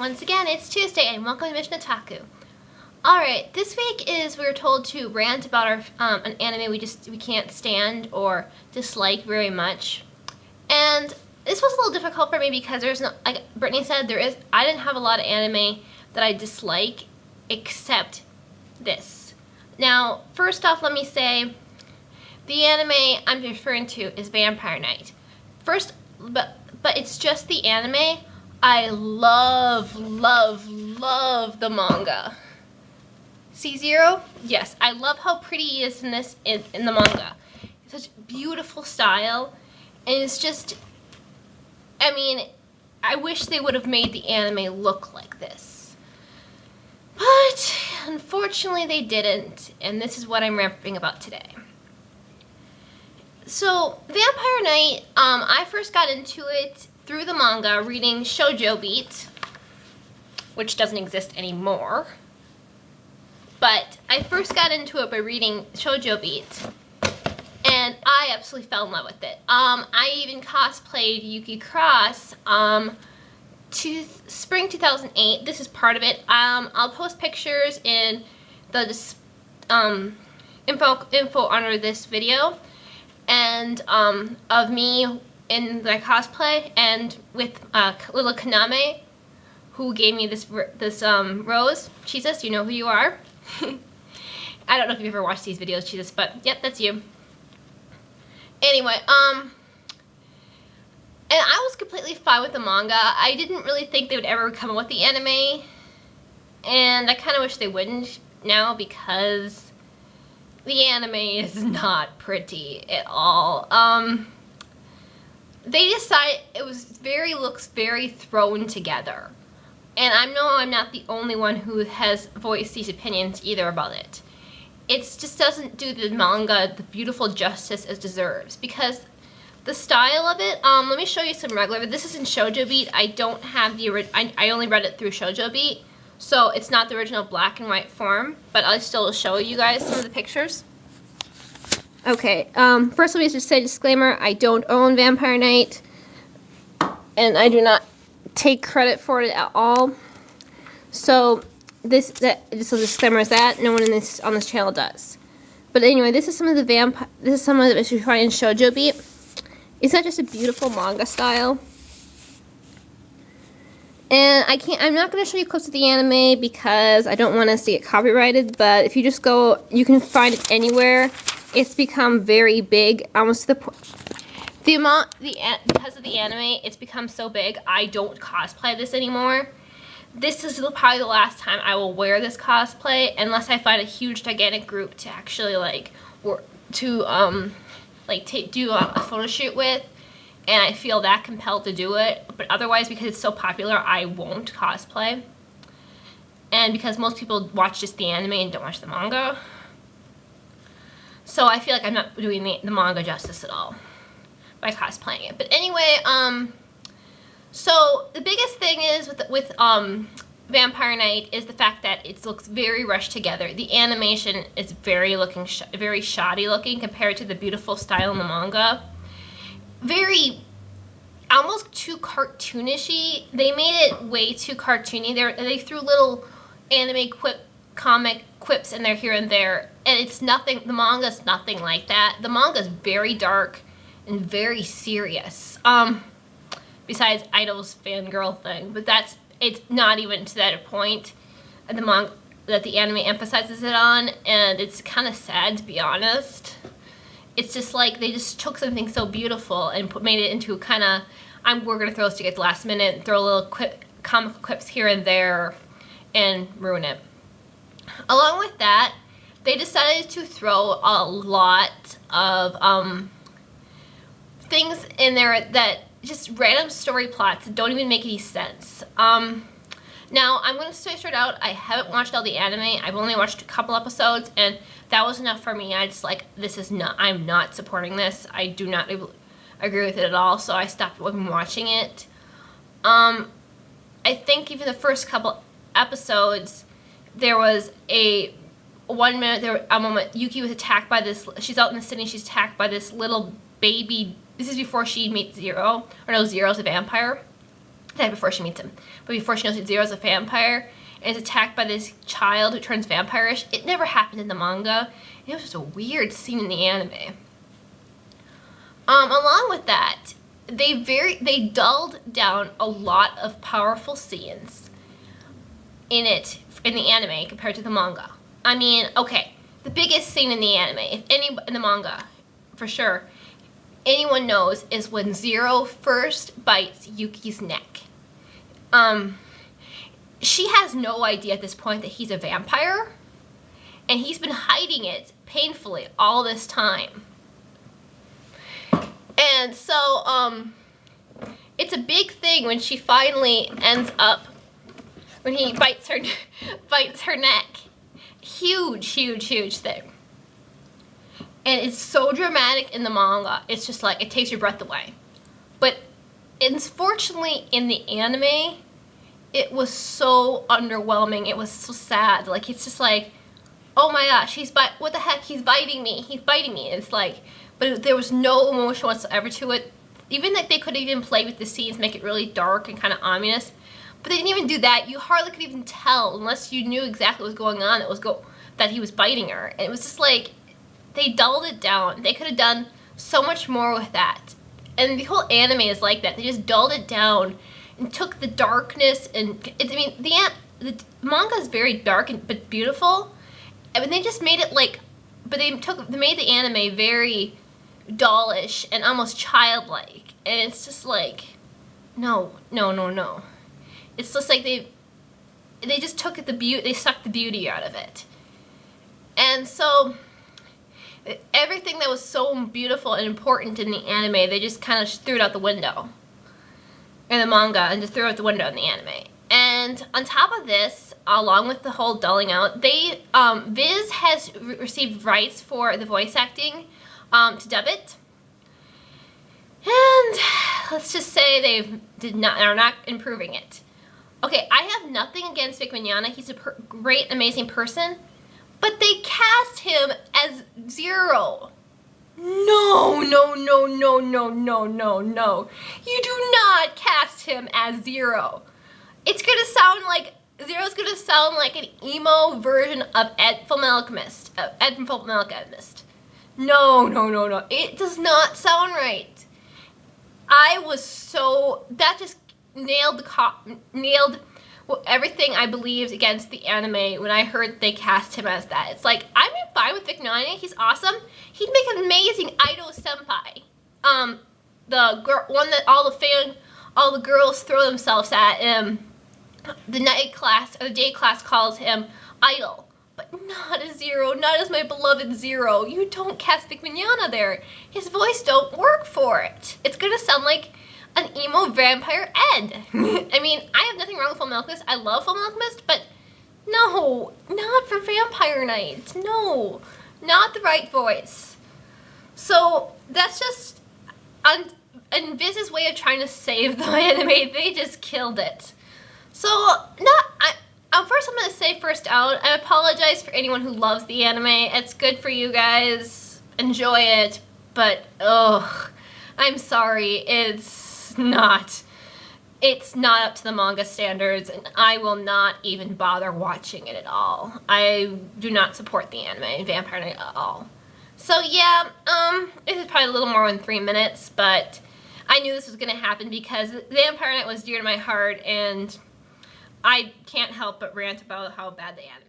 Once again, it's Tuesday and welcome to Mission Otaku. Alright, this week we were told to rant about an anime we can't stand or dislike very much. And this was a little difficult for me because there's no, like Brittany said, I didn't have a lot of anime that I dislike except this. Now, first off, let me say, the anime I'm referring to is Vampire Knight. But it's just the anime. I love the manga. C0? Yes, I love how pretty he is in the manga. It's such beautiful style, and it's just, I mean, I wish they would have made the anime look like this. But unfortunately they didn't, and this is what I'm ranting about today. So, Vampire Knight, I first got into it through the manga reading Shoujo Beat, which doesn't exist anymore. But I first got into it by reading Shoujo Beat, and I absolutely fell in love with it. I even cosplayed Yuki Cross spring 2008. This is part of it. I'll post pictures in the info under this video, and of me in my cosplay, and with little Kaname, who gave me this rose. Jesus, you know who you are. I don't know if you've ever watched these videos, Jesus, but yep, that's you. Anyway, and I was completely fine with the manga. I didn't really think they would ever come up with the anime, and I kind of wish they wouldn't now because the anime is not pretty at all. They decided looks very thrown together. And I know I'm not the only one who has voiced these opinions either about it. It just doesn't do the manga the beautiful justice it deserves. Because the style of it, let me show you some regular, this is in Shoujo Beat. I don't have the original, I only read it through Shoujo Beat. So it's not the original black and white form, but I'll still show you guys some of the pictures. Okay, first let me just say disclaimer, I don't own Vampire Knight, and I do not take credit for it at all. So just a disclaimer is that no one on this channel does. But anyway, this is some of the it you find in Shoujo Beat. It's not just a beautiful manga style. And I'm not going to show you clips of the anime because I don't want us to get copyrighted, but if you just go, you can find it anywhere. It's become very big, almost to the point. Because of the anime, it's become so big, I don't cosplay this anymore. This is probably the last time I will wear this cosplay, unless I find a huge, gigantic group to actually, do a photo shoot with, and I feel that compelled to do it. But otherwise, because it's so popular, I won't cosplay. And because most people watch just the anime and don't watch the manga. So I feel like I'm not doing the manga justice at all by cosplaying it. But anyway, so the biggest thing is with Vampire Knight is the fact that it looks very rushed together. The animation is very shoddy looking compared to the beautiful style in the manga. Almost too cartoonishy. They made it way too cartoony. They threw little anime comic quips in there here and there, and it's nothing. The manga's nothing like that. The manga's very dark and very serious. Besides Idol's fangirl thing, but it's not even to that point that the anime emphasizes it on, and it's kind of sad, to be honest. It's just like they just took something so beautiful and made it into kind of, we're gonna throw this together at the last minute and throw little comic quips here and there and ruin it. Along with that, they decided to throw a lot of things in there that just random story plots that don't even make any sense. Now, I'm going to say straight out, I haven't watched all the anime. I've only watched a couple episodes, and that was enough for me. I just I'm not supporting this. I do not agree with it at all, so I stopped watching it. I think even the first couple episodes, there was a moment Yuki was attacked by this, she's out in the city, she's attacked by this little baby. This is before she meets Zero, or no, Zero's a vampire. That before she meets him, but before she knows that Zero's a vampire and is attacked by this child who turns vampirish. It never happened in the manga. It was just a weird scene in the anime. Along with that, they dulled down a lot of powerful scenes in the anime compared to the manga. I mean, okay, the biggest scene in the anime, in the manga, for sure, anyone knows, is when Zero first bites Yuki's neck. She has no idea at this point that he's a vampire, and he's been hiding it painfully all this time. And so, it's a big thing when she finally ends up, when he bites her neck. Huge, huge, huge thing. And it's so dramatic in the manga. It's just like, it takes your breath away. But unfortunately, in the anime, it was so underwhelming. It was so sad. Like, it's just like, oh my gosh, what the heck? He's biting me. He's biting me. It's like, but there was no emotion whatsoever to it. Even like they could even play with the scenes, make it really dark and kind of ominous. But they didn't even do that. You hardly could even tell unless you knew exactly what was going on. That he was biting her. And it was just like, they dulled it down. They could have done so much more with that. And the whole anime is like that. They just dulled it down and took the darkness and, I mean, the manga is very dark but beautiful. And they just made it like, but they made the anime very dollish and almost childlike. And it's just like, no. It's just like they just took they sucked the beauty out of it. And so everything that was so beautiful and important in the anime, they just kind of threw it out the window in the manga and just threw it out the window in the anime. And on top of this, along with the whole dulling out, Viz has received rights for the voice acting to dub it. And let's just say are not improving it. Okay, I have nothing against Vic Mignogna. He's a great, amazing person. But they cast him as Zero. No. You do not cast him as Zero. It's gonna sound like, Zero's gonna sound like an emo version of Ed from Fullmetal Alchemist. No. It does not sound right. That just nailed everything I believed against the anime when I heard they cast him as that. It's like, I'm fine with Vic Mignogna. He's awesome. He'd make an amazing Idol senpai. The one that all the girls throw themselves at. The night class or the day class calls him Idol, but not as Zero. Not as my beloved Zero. You don't cast Vic Mignogna there. His voice don't work for it. It's gonna sound like an emo vampire Ed. I mean, I have nothing wrong with Fullmetal Alchemist. I love Fullmetal Alchemist, but no, not for Vampire Night. No, not the right voice. So that's just, and Viz's way of trying to save the anime, they just killed it. So first I'm gonna say first out, I apologize for anyone who loves the anime. It's good for you guys. Enjoy it, but I'm sorry. It's not up to the manga standards, and I will not even bother watching it at all. I do not support the anime Vampire Night at all. So yeah, this is probably a little more than 3 minutes, but I knew this was gonna happen because Vampire Night was dear to my heart, and I can't help but rant about how bad the anime